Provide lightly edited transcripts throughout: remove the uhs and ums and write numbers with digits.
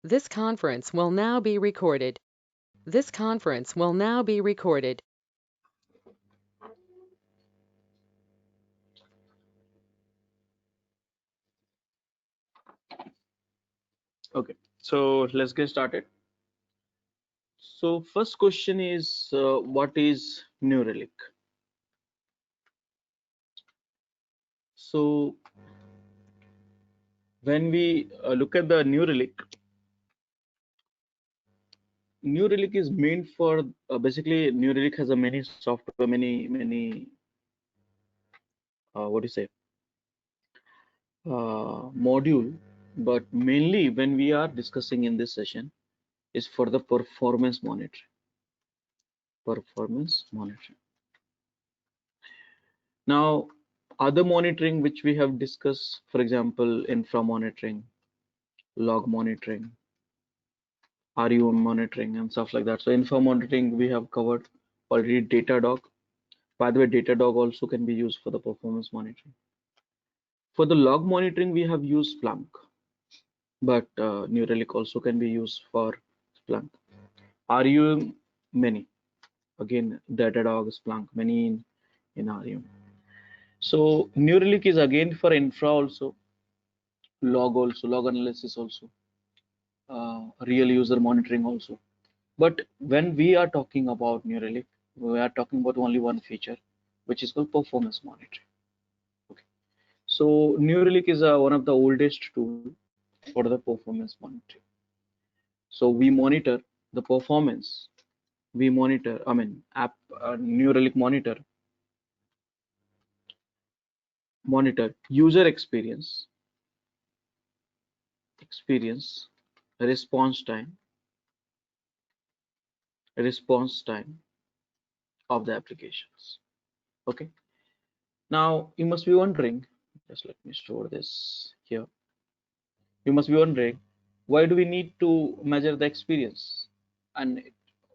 This conference will now be recorded. This conference will now be recorded. Okay, so let's get started. So first question is what is New Relic? So when we look at the New Relic is meant for basically New Relic has a many software, many what do you say module, but mainly when we are discussing in this session is for the performance monitoring. Performance monitoring. Now, other monitoring which we have discussed, for example, infra monitoring, log monitoring, RU monitoring, and stuff like that. So, infra monitoring we have covered already. Datadog. By the way, Datadog also can be used for the performance monitoring. For the log monitoring, we have used Splunk, but New Relic also can be used for Splunk. RU many. Again, Datadog, Splunk, many in RU. So New Relic is again for infra also, log analysis also, real user monitoring also. But when we are talking about New Relic, we are talking about only one feature, which is called performance monitoring. Okay. So New Relic is one of the oldest tool for the performance monitoring. So we monitor the performance. We monitor, I mean, app New Relic monitor user experience, response time of the applications. Okay. Now you must be wondering, just let me store this here. You must be wondering, why do we need to measure the experience, and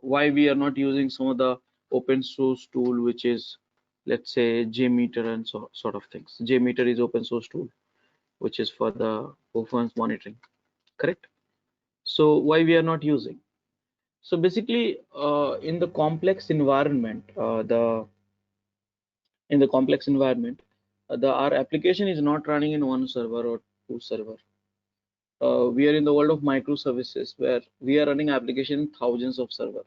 why we are not using some of the open source tool, which is, let's say, JMeter and sort of things. JMeter is open source tool, which is for the performance monitoring, correct? So why we are not using? So basically, in the complex environment, our application is not running in one server or two server. We are in the world of microservices where we are running application in thousands of server,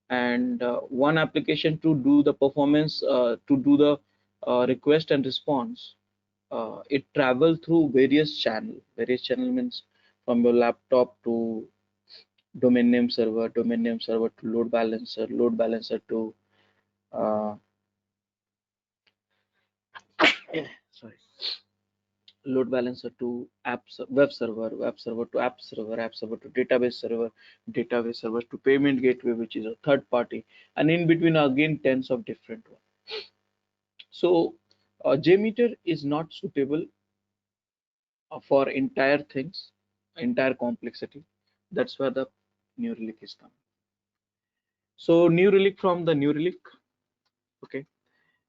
and one application to do the performance, to do the request and response, it travel through various channel. Various channel means from your laptop to domain name server to load balancer to sorry, load balancer to web server to app server to database server to payment gateway, which is a third party, and in between again tens of different ones. So JMeter is not suitable for entire things, entire complexity. That's where the New Relic is coming. So New Relic from the New Relic. Okay.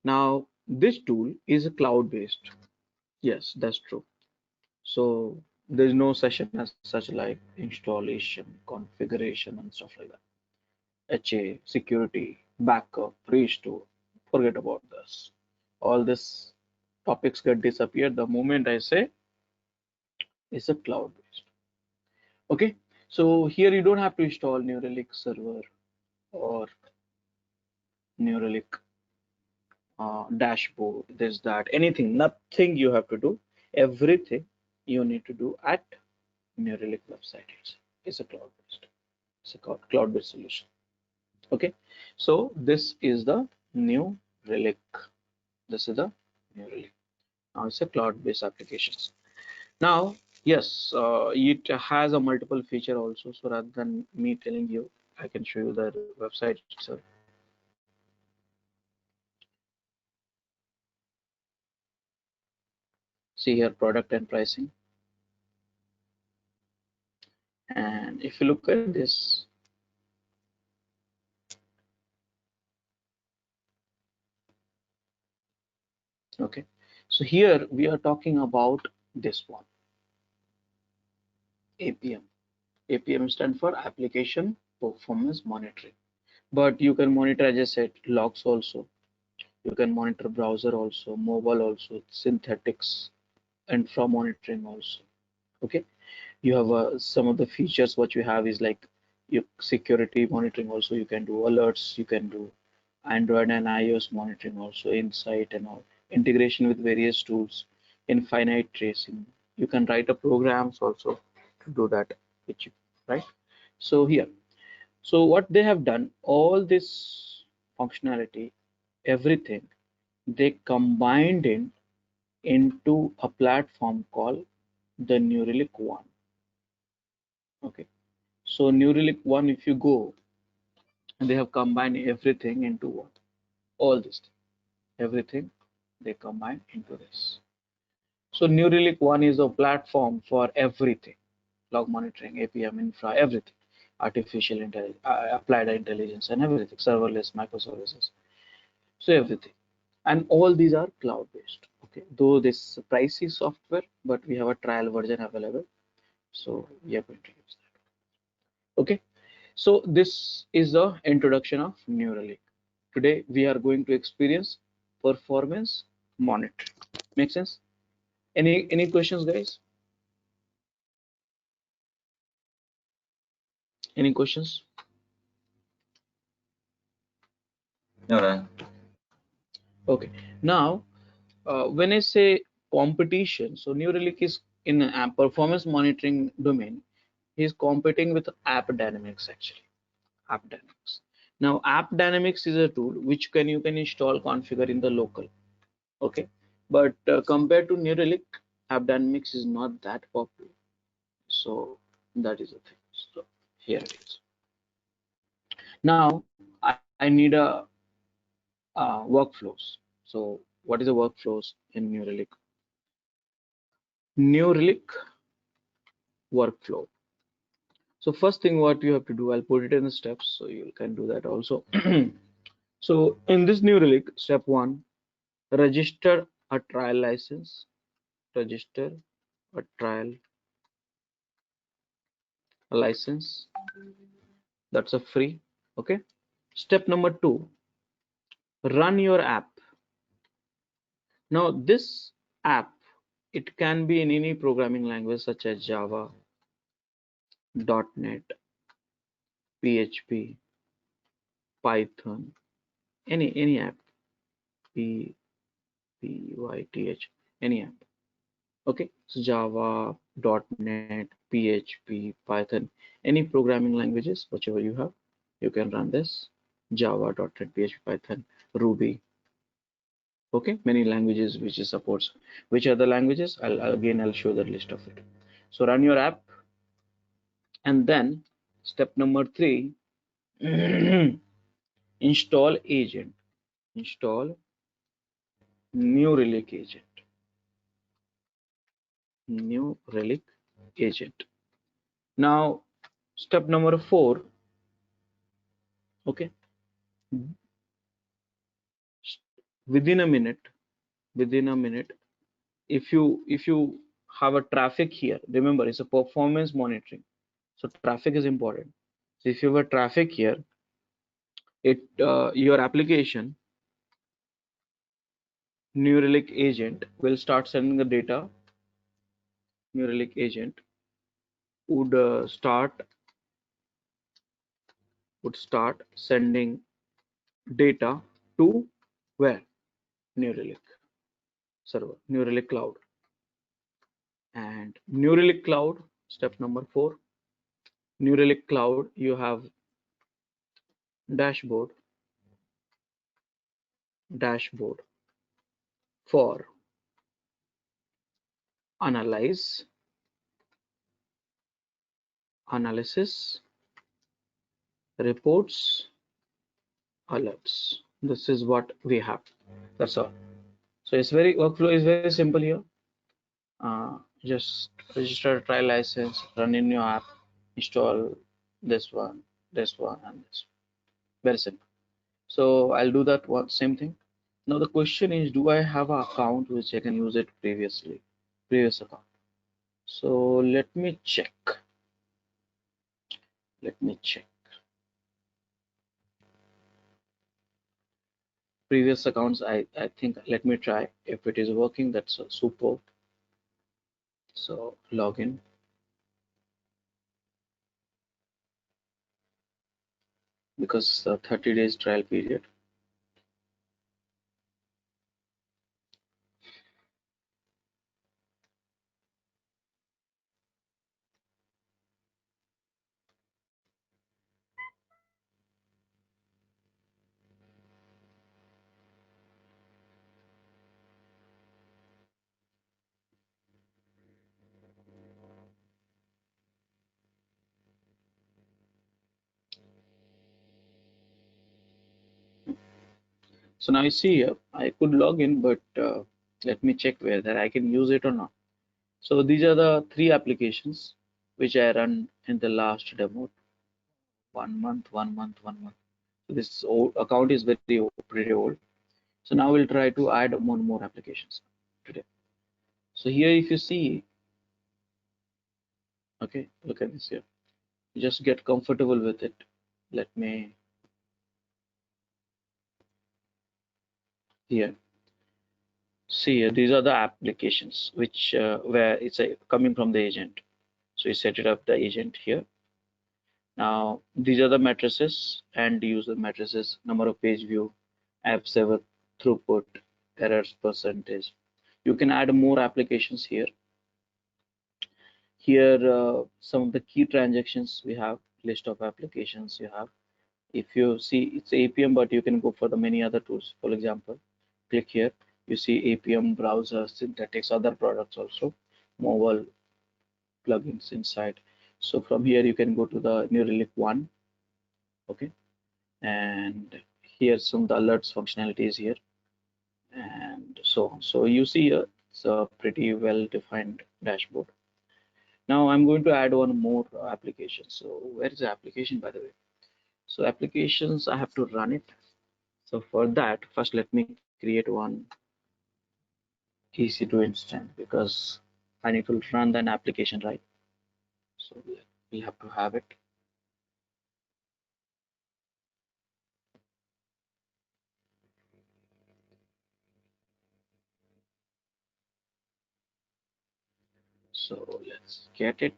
Now this tool is a cloud-based. Yes, that's true. So there's no session as such like installation, configuration, and stuff like that. HA, security, backup, restore. Forget about this. All this topics get disappeared the moment I say it's a cloud based. Okay. So here you don't have to install New Relic server or New Relic dashboard, this, that, anything, nothing you have to do. Everything you need to do at New Relic website. It's a cloud based. It's a cloud based solution. Okay, so this is the New Relic. This is the New Relic. Now it's a cloud-based applications. Now, yes, it has a multiple feature also. So rather than me telling you, I can show you the website itself. See here, product and pricing. And if you look at this, okay, so here we are talking about this one. APM. APM stands for Application Performance Monitoring. But you can monitor, as I said, logs also. You can monitor browser also, mobile also, synthetics, infra monitoring also. Okay, you have some of the features what you have is like your security monitoring also. You can do alerts, you can do Android and iOS monitoring also, insight and all, integration with various tools, infinite tracing. You can write a programs also to do that, which you, right? So here, so what they have done, all this functionality, everything, they combined it into a platform called the New Relic One. Okay, so New Relic One, if you go, they have combined everything into what? All this, everything they combine into this. So New Relic One is a platform for everything: log monitoring, APM, infra, everything, artificial intelligence, applied intelligence, and everything, serverless, microservices. So everything, and all these are cloud based. Okay, though this pricey software, but we have a trial version available, so we are going to use that. Okay, so this is the introduction of New Relic. Today we are going to experience performance monitoring. Make sense? Any questions, guys? Any questions? No, no. Okay, now when I say competition, so New Relic is in a performance monitoring domain. He's competing with App Dynamics actually. App Dynamics. Now, App Dynamics is a tool which can you can install, configure in the local. Okay, but compared to New Relic, App Dynamics is not that popular. So that is the thing. So here it is. Now I need a workflows. So what is the workflows in New Relic? New Relic workflow. So first thing what you have to do, I'll put it in the steps so you can do that also. So in this New Relic, step one, register a trial license. Register a trial license. That's a free. Okay. Step number two, run your app. Now this app, it can be in any programming language such as Java, .NET, PHP, Python, any app, P P Y T H, any app. Okay, so Java, .NET, PHP, Python, any programming languages, whichever you have, you can run this. Java, .NET, PHP, Python, Ruby. Okay, many languages which it supports. Which are the languages? I'll show the list of it. So run your app, and then step number three, install agent. Install New Relic agent. New Relic agent. Now, step number four. Okay, within a minute, within a minute, if you have a traffic here, remember it's a performance monitoring, so traffic is important. So if you have a traffic here, it your application New Relic agent will start sending the data. New Relic agent would start sending data to where? New Relic server, New Relic cloud. And New Relic cloud, step number four, New Relic cloud, you have dashboard for analyze, analysis, reports, alerts. This is what we have. That's all. So it's very workflow is very simple here. Just register a trial license, run in your app, install this one, and this. Very simple. So I'll do that one same thing. Now the question is, do I have an account which I can use it previous account? So let me check. Let me check. Previous accounts, I think, let me try. If it is working, that's super. So login. Because it's a 30 days trial period. So now you see here, I could log in, but let me check whether I can use it or not. So these are the three applications which I run in the last demo. 1 month, 1 month, 1 month. So this old account is pretty old. So now we'll try to add more applications today. So here, if you see, okay, look at this here. You just get comfortable with it. Let me here. See here, these are the applications which where it's coming from the agent. So you set it up the agent here. Now these are the matrices and user matrices, number of page view, app server throughput, errors percentage. You can add more applications here. Here some of the key transactions we have, list of applications you have. If you see, it's APM, but you can go for the many other tools. For example, click here, you see APM browser, synthetics, other products also, mobile plugins inside. So from here you can go to the NewRelic one, okay, and here's some of the alerts functionalities here, and so on. So you see here it's a pretty well defined dashboard. Now I'm going to add one more application. So where is the application, by the way? So applications, I have to run it. So for that, first let me create one EC2 instance because I need to run an application, right? So we have to have it. So let's get it.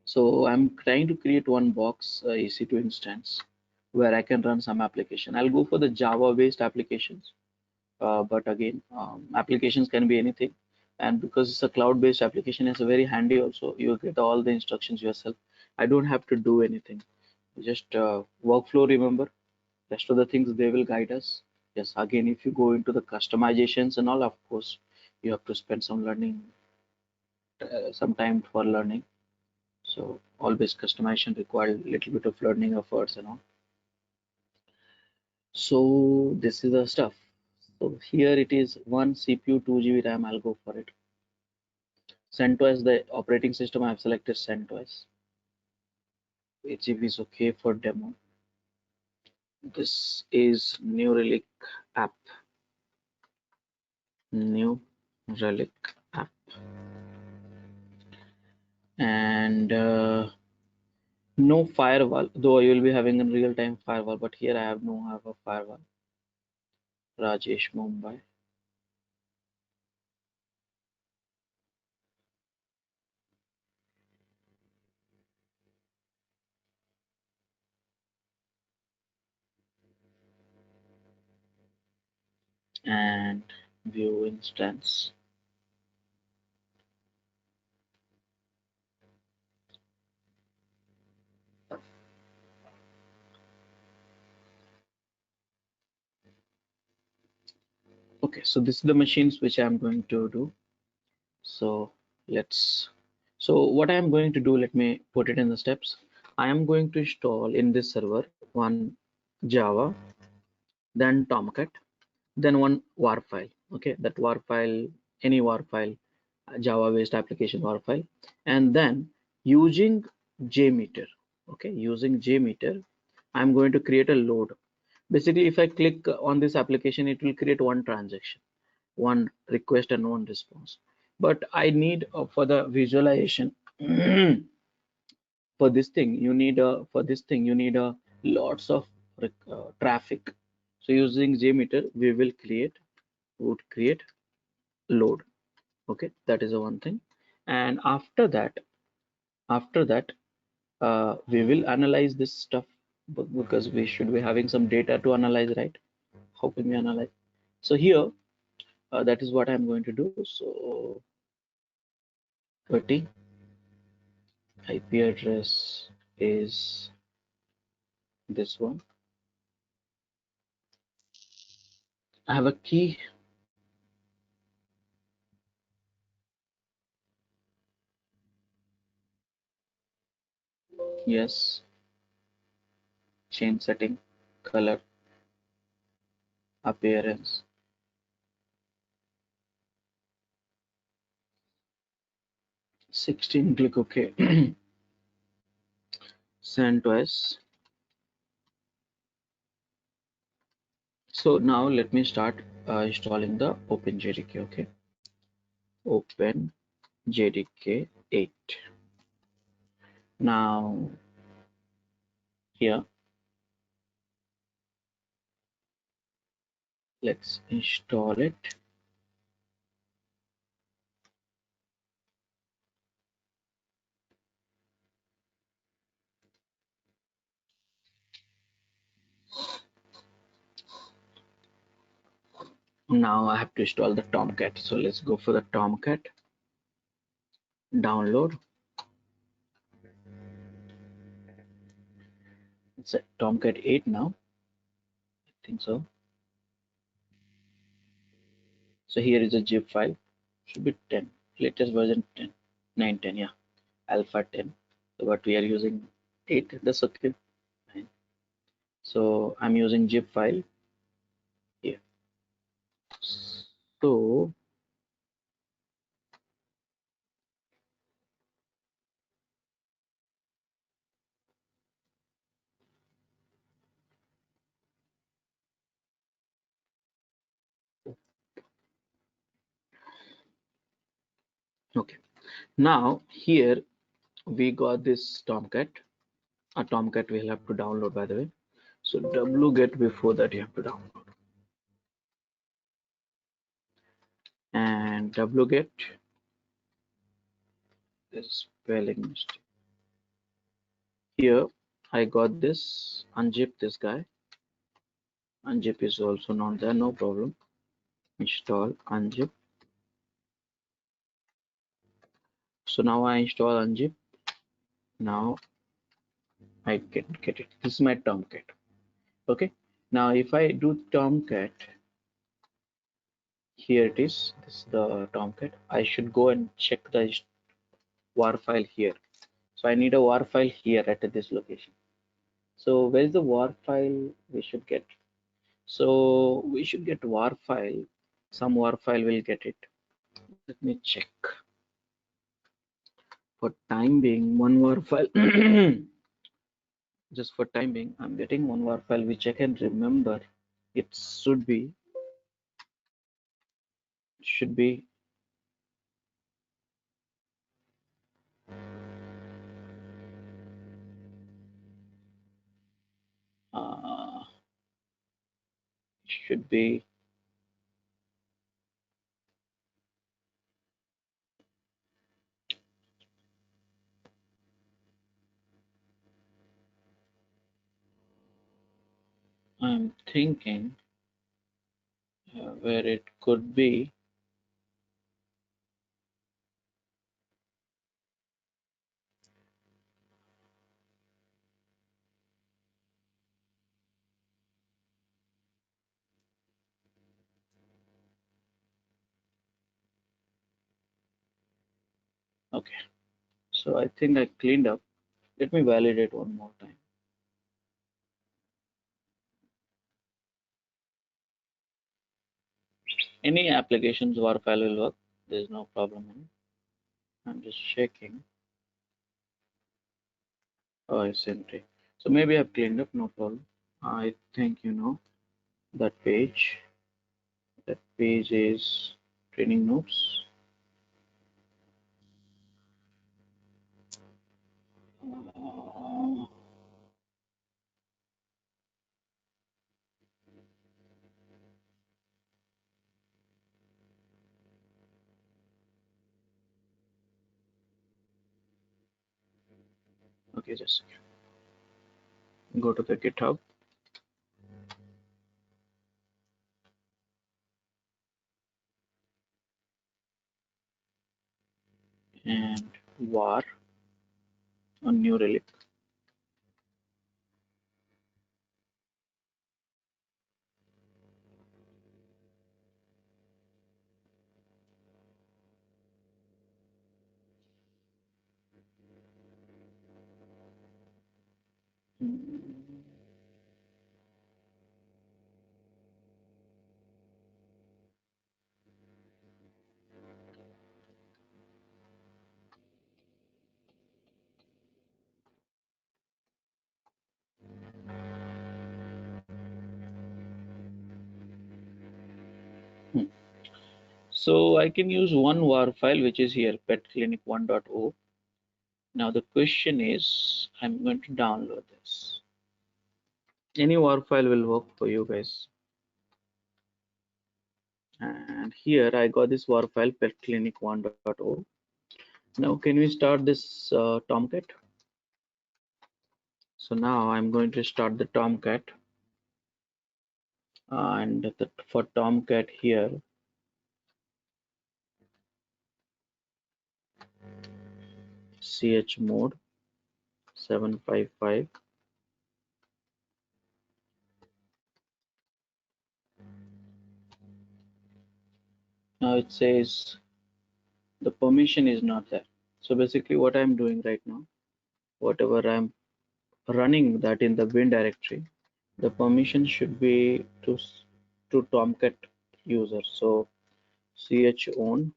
So I'm trying to create one box EC2 instance where I can run some application. I'll go for the Java based applications. But again, applications can be anything. And because it's a cloud-based application, it's very handy also. You get all the instructions yourself. I don't have to do anything. Just workflow, remember. Rest of the things, they will guide us. Yes, again, if you go into the customizations and all, of course, you have to spend some learning, some time for learning. So always customization require a little bit of learning efforts and all. So this is the stuff. So here it is, one CPU, 2 GB RAM. I'll go for it. CentOS, the operating system, I have selected CentOS. 8 GB is okay for demo. This is New Relic app. New Relic app. And no firewall, though you will be having a real-time firewall, but here I have a firewall. Rajesh, Mumbai. And view instance. Okay, so this is the machines which I'm going to do. So what I am going to do, let me put it in the steps. I am going to install in this server one Java, then Tomcat, then one war file. Okay, that war file, any war file, Java based application war file, and then using JMeter. Okay, using JMeter, I'm going to create a load. Basically, if I click on this application, it will create one transaction, one request and one response. But I need for the visualization for this thing you need a lots of traffic. So using JMeter, we will would create load. Okay, that is the one thing. And after that we will analyze this stuff, because we should be having some data to analyze, right? How can we analyze? So here that is what I'm going to do. So 30 IP address is this one. I have a key. Yes, change setting, color, appearance. 16, click OK. Send twice. So now let me start installing the Open Jdk. Okay, Open Jdk 8. Now here, let's install it. Now I have to install the Tomcat. So let's go for the Tomcat. Download. It's a Tomcat 8 now. I think so. So here is a zip file. Should be 10. Latest version 10. 9, 10. Yeah. Alpha 10. So but we are using 8. That's okay. Fine. So I'm using zip file here. So okay. Now here we got this Tomcat. A Tomcat we'll have to download, by the way. So wget, before that you have to download, and wget is spelling mistake. Here I got this unzip this guy. Unzip is also not there, no problem. Install unzip. So now I install unzip. Now I get it. This is my Tomcat. Okay. Now if I do Tomcat, here it is. This is the Tomcat. I should go and check the war file here. So I need a war file here at this location. So where is the war file we should get? So we should get war file. Some war file will get it. Let me check. For time being, one war file. Just for time being, I'm getting one war file which I can remember. It should be uh, should be I'm thinking where it could be. Okay, so I think I cleaned up. Let me validate one more time. Any applications war file will work. There's no problem in it. I'm just checking. Oh, it's empty. So maybe I've cleaned up, no problem. I think you know that page. That page is training notes. Okay, just a second. Go to the GitHub. And var on NewRelic. So I can use one var file which is here petclinic1.o. Now the question is I'm going to download this. Any var file will work for you guys. And here I got this var file petclinic1.o. Now can we start this Tomcat? So now I'm going to start the Tomcat, and for Tomcat here chmod 755. Now it says the permission is not there. So basically what I'm doing right now, whatever I'm running that in the bin directory, the permission should be to Tomcat user. So chown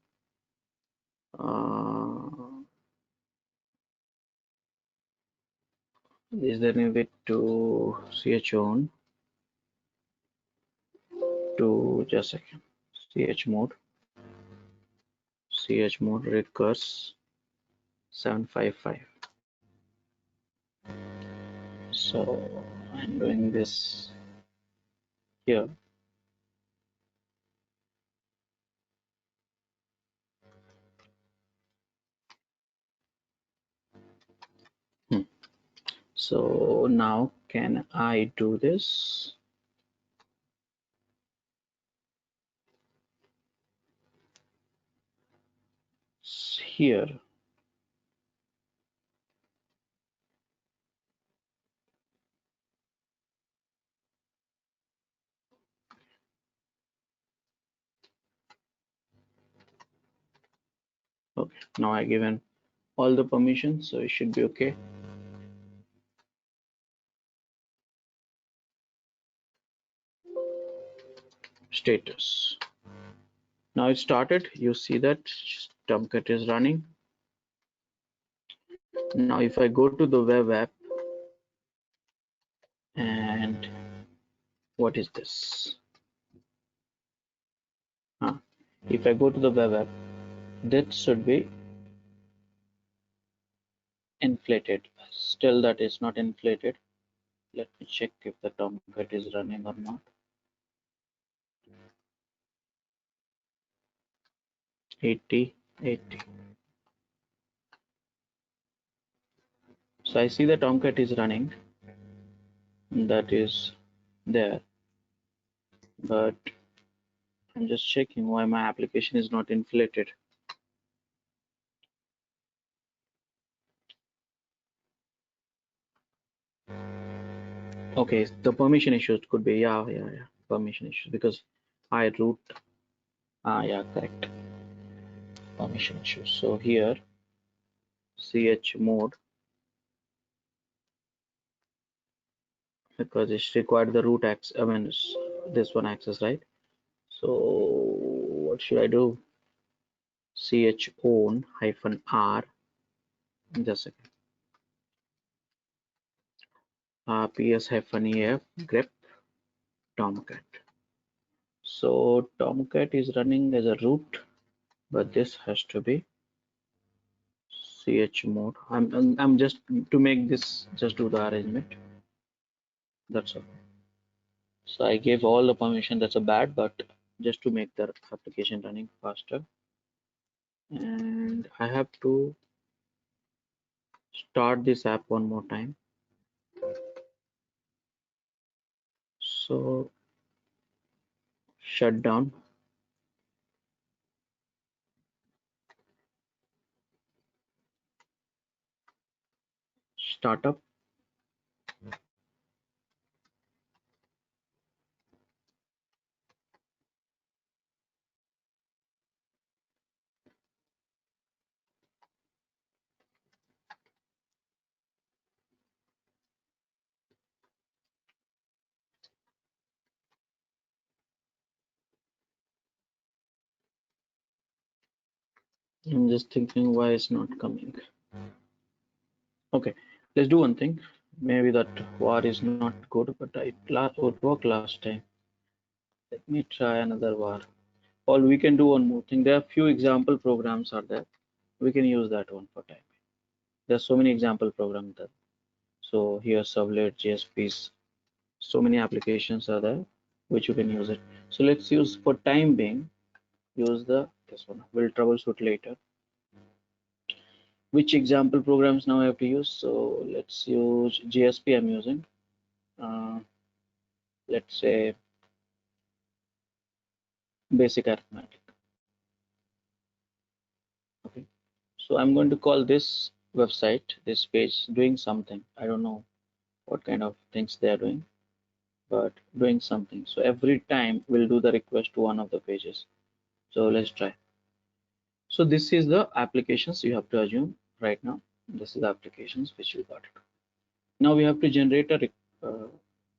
is there any way to chown to just a second chmod recurse 755. So I'm doing this here. So now can I do this? Here. Okay, now I given all the permissions, so it should be okay. Status. Now it started. You see that Tomcat is running. Now if I go to the web app, and what is this? If I go to the web app, that should be inflated. Still that is not inflated. Let me check if the Tomcat is running or not. 80. So I see the Tomcat is running. That is there, but I'm just checking why my application is not inflated. Okay, the permission issues could be, yeah, permission issues, because I root, yeah, correct, permission issues. So here chmod because it's required the root access, I mean this one access, right? So what should I do? chown -r, just a second, ps-ef grep Tomcat. So Tomcat is running as a root, but this has to be chmod. I'm just to make this, just do the arrangement. That's all. So I gave all the permission. That's a bad, but just to make the application running faster. And I have to start this app one more time. So shut down, startup. I'm just thinking why it's not coming. Okay, let's do one thing. Maybe that var is not good, but it would work last time. Let me try another var. Or we can do one more thing. There are few example programs are there. We can use that one for time. There's so many example programs there. So here servlet, JSPs, so many applications are there which you can use it. So let's use for time being, use this one. We'll troubleshoot later. Which example programs now I have to use? So let's use JSP I'm using. Let's say basic arithmetic. Okay. So I'm going to call this website, this page, doing something. I don't know what kind of things they are doing, but doing something. So every time we'll do the request to one of the pages. So let's try. So this is the applications you have to assume right now. This is the applications which we got. Now we have to generate a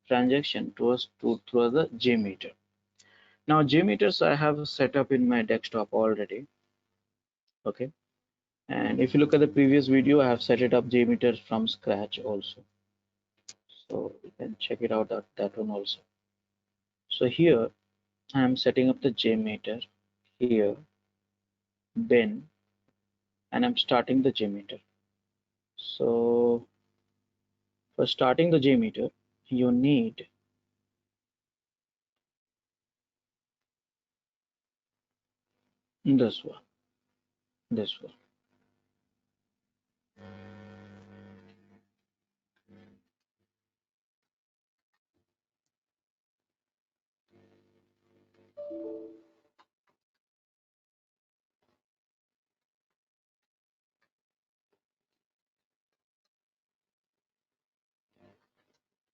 transaction through the JMeter. Now JMeters I have set up in my desktop already. Okay. And if you look at the previous video, I have set it up JMeter from scratch also. So you can check it out, that one also. So here I am setting up the JMeter here, bin, and I'm starting the JMeter. So for starting the JMeter, you need this one, this one.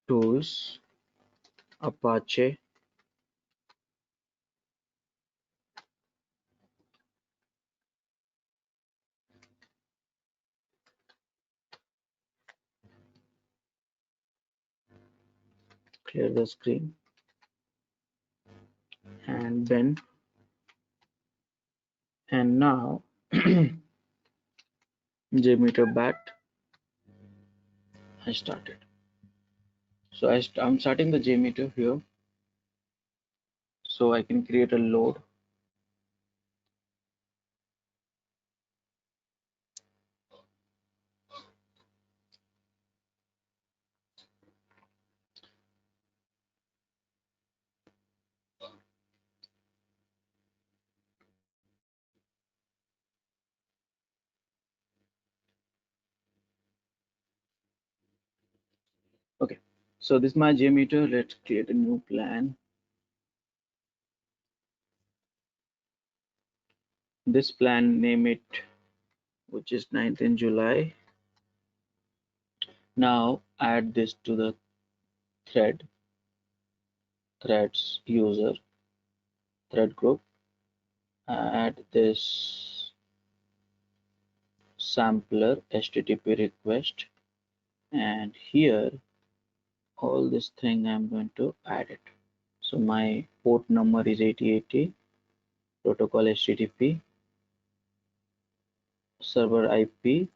Tools, Apache, clear the screen, and bin. And now JMeter bat, I started. So I'm starting the JMeter here, so I can create a load. Okay, so this is my JMeter. Let's create a new plan. This plan, name it, which is 9th in July. Now add this to the threads user, thread group. Add this sampler HTTP request, and here all this thing I'm going to add it. So my port number is 8080, protocol HTTP, server IP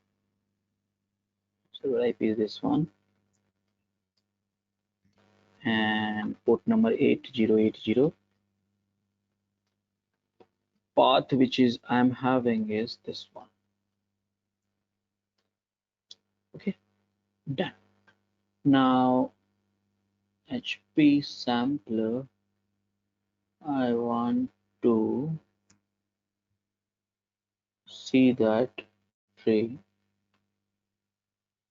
is this one, and port number 8080. Path which is I'm having is this one. Okay, done. Now HP sampler, I want to see that tree.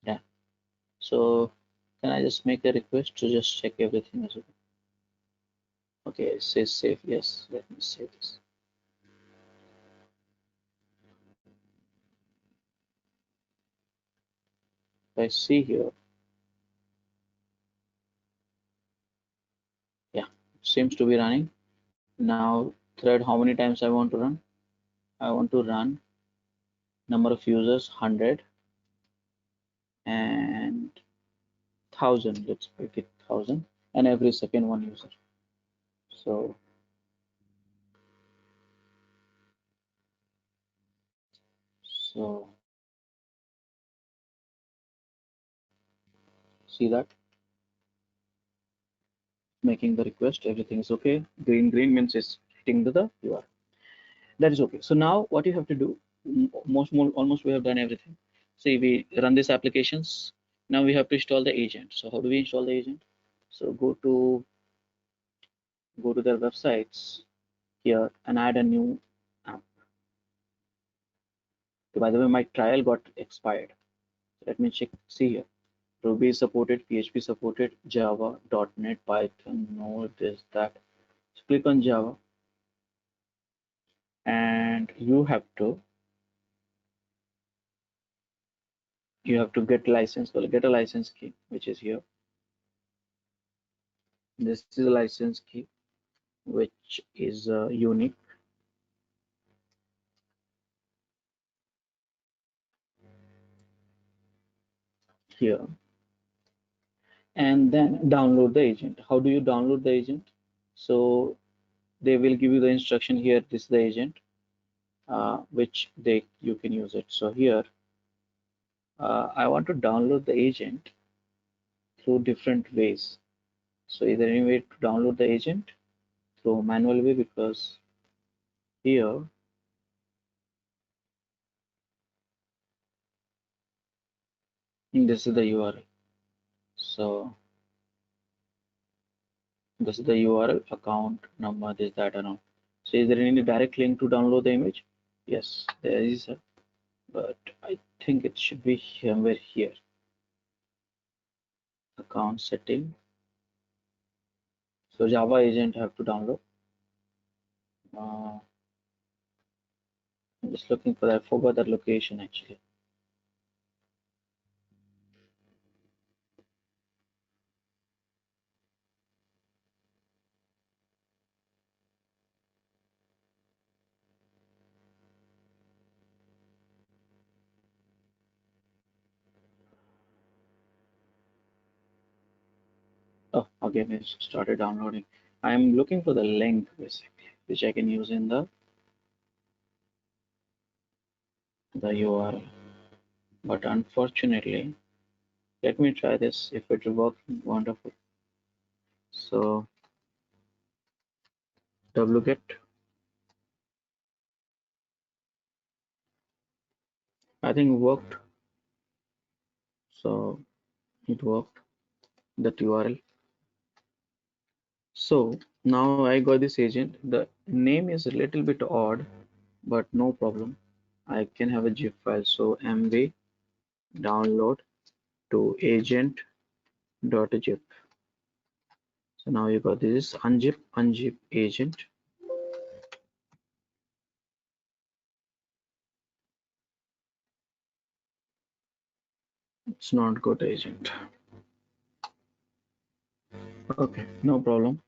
Done. So can I just make a request to just check everything as well? Okay, it says save. Yes, let me save this. If I see here, yeah, seems to be running. Now thread, how many times I want to run? I want to run number of users 100 and 1000. Let's make it 1000, and every second one user. So see that making the request, everything is okay. Green means it's hitting the URL. That is okay. So now what you have to do, almost we have done everything. See, we run these applications. Now we have to install the agent. So how do we install the agent? So go to their websites here and add a new app. Okay, by the way, my trial got expired. Let me check. See here. Ruby is supported, PHP supported, Java, .NET, Python, Node, this, that. So click on Java, and you have to get license. Well, get a license key, which is here. This is a license key, which is unique. Here, and then download the agent. How do you download the agent? So they will give you the instruction here. This is the agent, which you can use it. So here, I want to download the agent through different ways. So is there any way to download the agent through manual way? Because here this is the URL. So this is the URL, account number, this, that, and all. So is there any direct link to download the image? Yes, there is, but I think it should be somewhere here. Account setting. So Java agent have to download. I'm just looking for that. I forgot that location actually. Oh, again, it started downloading. I'm looking for the link basically, which I can use in the URL. But unfortunately, let me try this. If it will work, wonderful. So wget, I think it worked. So it worked, that URL. So now I got this agent. The name is a little bit odd, but no problem. I can have a zip file. So mv download to agent.zip. So now you got this unzip agent. It's not good agent. Okay, no problem.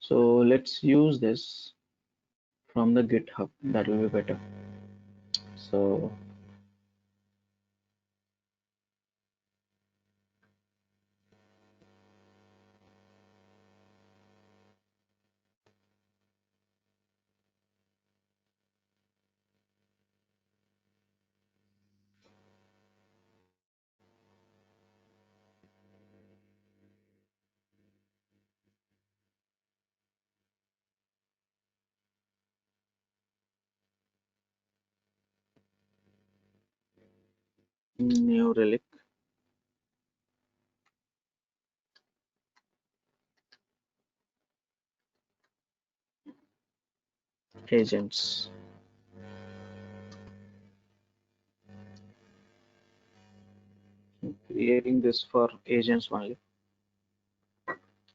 So let's use this from the GitHub. That will be better. So New Relic agents. Creating this for agents only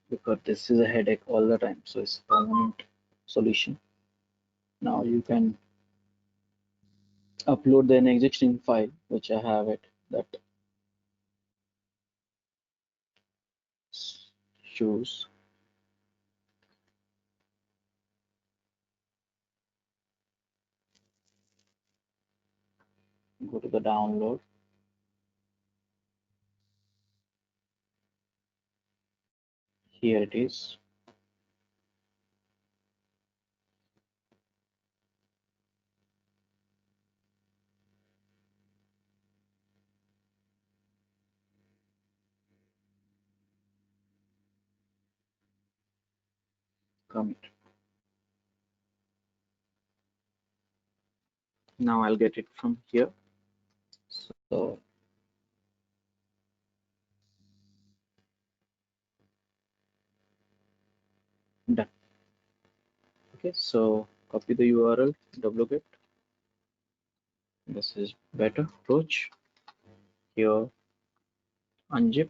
because this is a headache all the time. So it's a permanent solution. Now you can upload an existing file, which I have it, that shows. Go to the download. Here it is. Commit. Now I'll get it from here. So done. Okay, so copy the URL, wget. This is better approach. Here, unzip.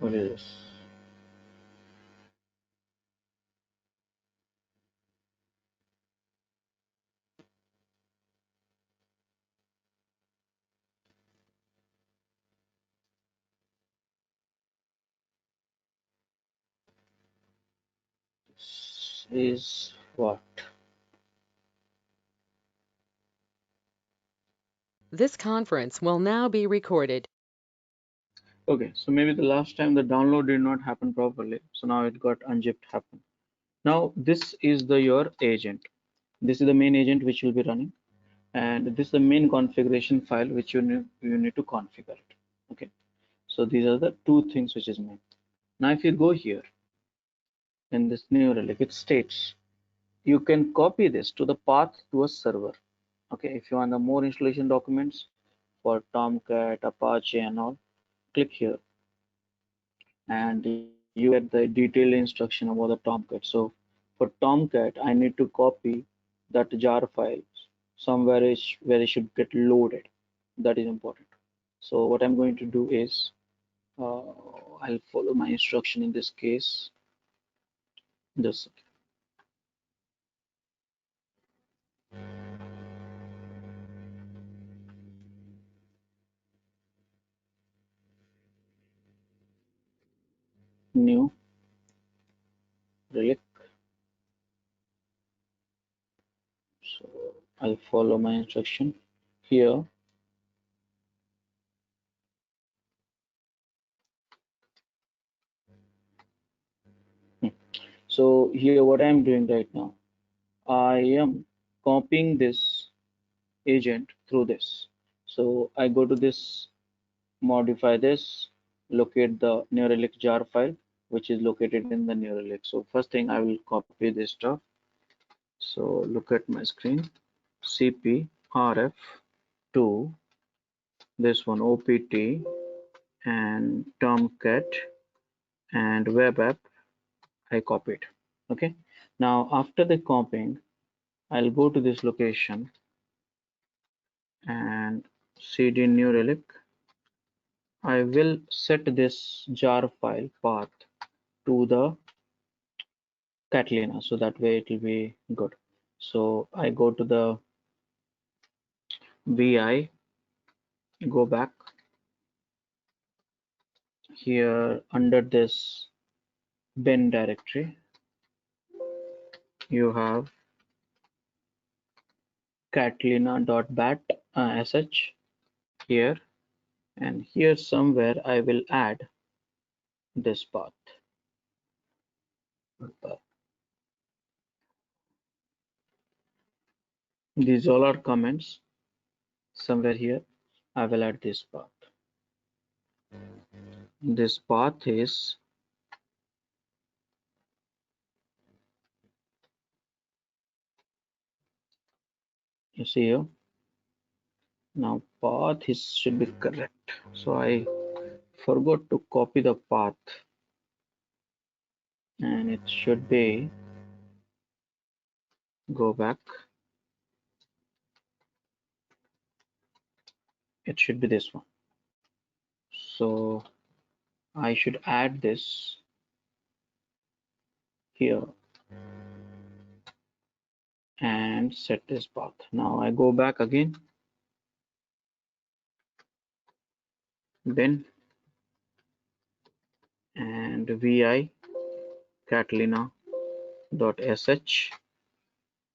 What is this? This is what? This conference will now be recorded. Okay, so maybe the last time the download did not happen properly. So now it got unzipped happen. Now this is your agent. This is the main agent which will be running, and this is the main configuration file which you need to configure it. Okay, so these are the two things which is main. Now if you go here in this new relic, it states you can copy this to the path to a server. Okay, if you want the more installation documents for Tomcat, Apache and all, click here and you get the detailed instruction about the Tomcat. So for Tomcat, I need to copy that jar file somewhere where it should get loaded. That is important. So what I'm going to do is uh, I'll follow my instruction in this case. Just new relic. So I'll follow my instruction here. So here what I'm doing right now, I am copying this agent through this. So I go to this, modify this, locate the NewRelic jar file, which is located in the NewRelic. So first thing I will copy this stuff. So look at my screen, CP RF to this one OPT and Tomcat and web app. I copied. Okay. Now after the copying, I'll go to this location and cd new relic. I will set this jar file path to the Catalina, so that way it will be good. So I go to the VI, go back here under this bin directory. You have catalina.bat sh here, and here somewhere I will add this path. These all are comments. Somewhere here I will add this path. This path is You see here. Now path should be correct. So I forgot to copy the path, and it should be, go back. It should be this one. So I should add this here and set this path. Now I go back again, bin and vi catalina.sh.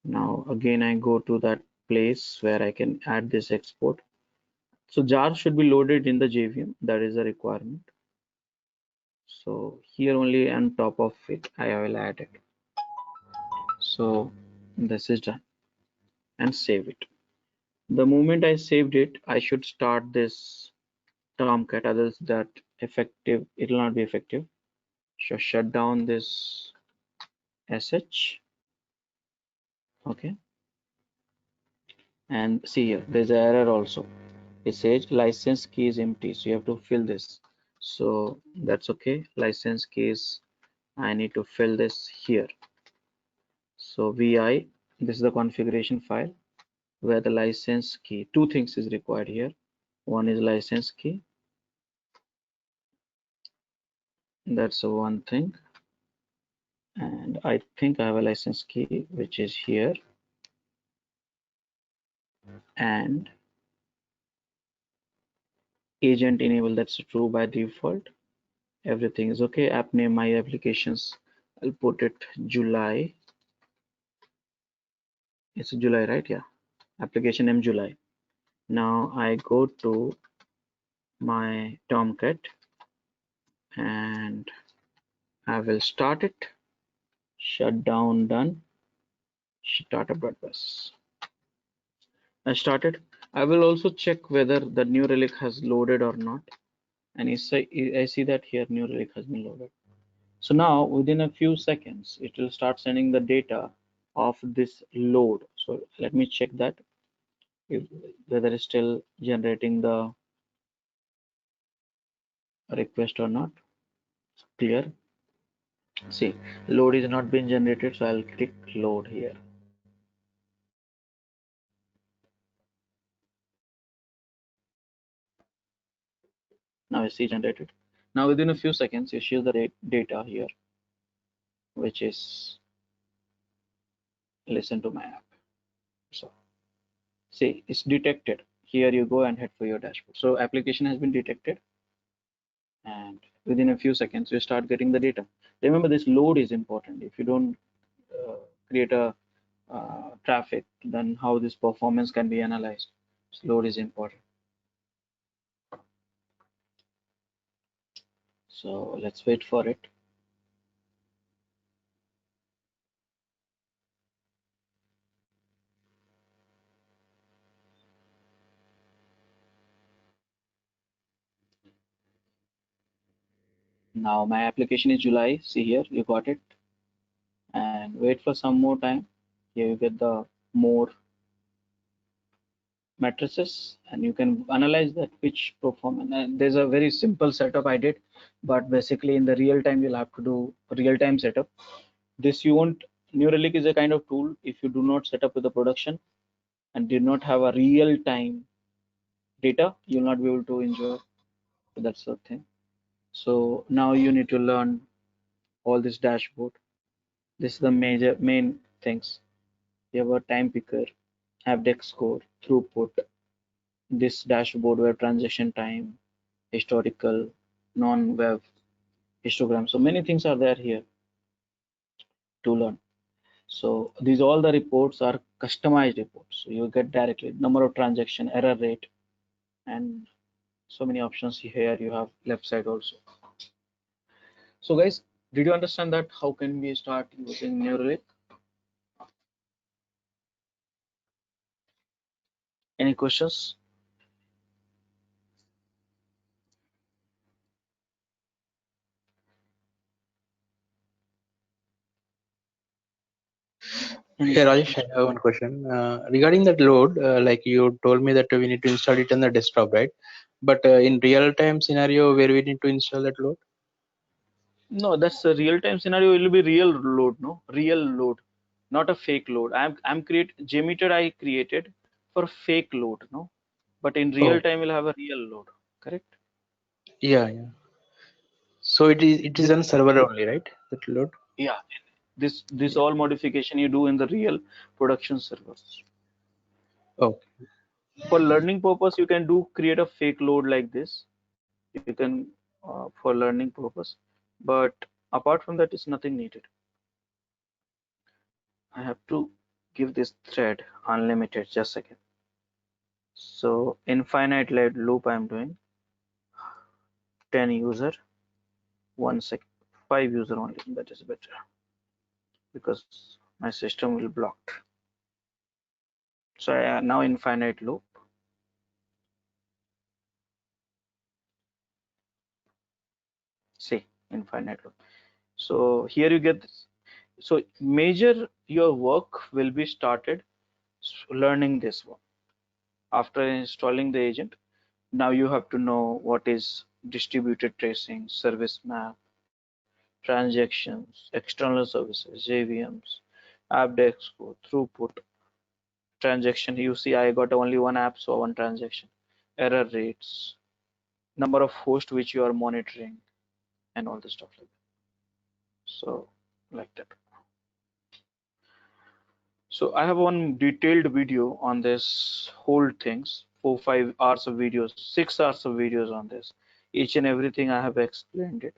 Now again I go to that place where I can add this export. So jar should be loaded in the JVM. That is a requirement. So here only on top of it I will add it. So this is done and save it. The moment I saved it, I should start this Tomcat, others that effective, it will not be effective. So shut down this sh. Okay, and see here there's an error also. It says license key is empty, so you have to fill this. So that's okay. License key is, I need to fill this here. So vi, this is the configuration file where the license key, two things is required here. One is license key, that's one thing, and I think I have a license key which is here, and agent enable, that's true by default. Everything is okay. App name, my applications, I'll put it July. It's July, right? Yeah, application name July. Now I go to my Tomcat and I will start it. Shut down, done. Startup WordPress. I started. I will also check whether the new relic has loaded or not. And I see that here new relic has been loaded. So now within a few seconds, it will start sending the data of this load. So let me check that if whether it's still generating the request or not. Clear. See, load is not being generated, so I'll click load here. Now I see generated. Now within a few seconds, you see the data here, which is listen to my app. So see, it's detected. Here you go and head for your dashboard. So application has been detected, and within a few seconds you start getting the data. Remember, this load is important. If you don't create a traffic, then how this performance can be analyzed? So load is important. So let's wait for it. Now my application is July. See here, you got it. And wait for some more time. Here you get the more matrices, and you can analyze that which performance. And there's a very simple setup I did, but basically in the real time you'll have to do real time setup. This you won't. New Relic is a kind of tool. If you do not set up with the production and did not have a real time data, you'll not be able to enjoy. That's the thing. So now you need to learn all this dashboard. This is the main things. You have a time picker, have deck score, throughput, this dashboard web transaction time, historical, non-web histogram. So many things are there here to learn. So these all the reports are customized reports. So you get directly number of transaction, error rate, and so many options here. You have left side also. So guys, did you understand that how can we start using NewRelic? Any questions? Hey Rajesh, I have one question regarding that load. Like you told me that we need to install it on the desktop, right? But in real-time scenario where we need to install that load. No, that's a real-time scenario. It will be real load, no, real load, not a fake load. I'm create JMeter I created for fake load, no, but in real Oh, time we'll have a real load, correct? yeah, yeah. So it is This, on server only, right? That load. yeah, this Yeah. all modification you do in the real production servers. Oh, For learning purpose, you can do create a fake load like this. You can for learning purpose, but apart from that, is nothing needed. I have to give this thread unlimited. Just a second. So infinite loop I'm doing 10 user, 1 second, 5 user only. That is better because my system will block. So now infinite loop. See infinite loop. So here you get this. So major your work will be started learning this one. After installing the agent, now you have to know what is distributed tracing, service map, transactions, external services, JVMs, App.School, throughput, transaction. You see, I got only one app, so one transaction, error rates, number of hosts which you are monitoring, and all the stuff like that. So, like that. So I have one detailed video on this whole things, 4-5 hours of videos, 6 hours of videos on this. Each and everything I have explained it.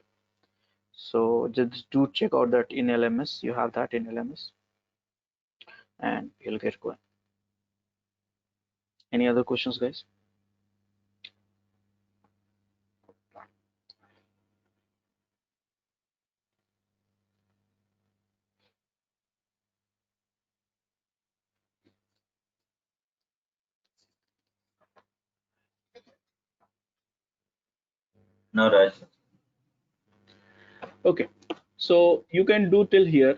So just do check out that in LMS. You have that in LMS, and you'll get going. Any other questions, guys? No, Raj. Okay, so you can do till here,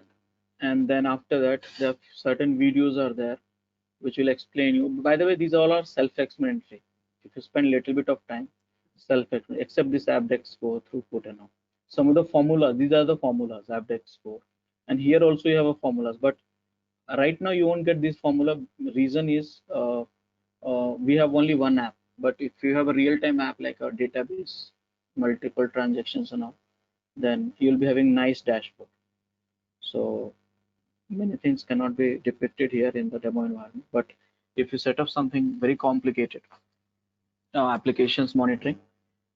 and then after that, the certain videos are there which will explain you. By the way, these all are self-explanatory. If you spend a little bit of time, self-explanatory, except this App.School throughput and all. Some of the formulas, these are the formulas, App.School, and here also you have a formulas, but right now you won't get this formula. Reason is we have only one app, but if you have a real-time app like a database, multiple transactions and all, then you'll be having nice dashboard. So many things cannot be depicted here in the demo environment, but if you set up something very complicated, applications monitoring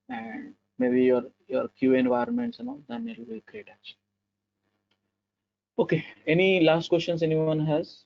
and maybe your QA environments and all, then it will be great actually. Okay, any last questions anyone has?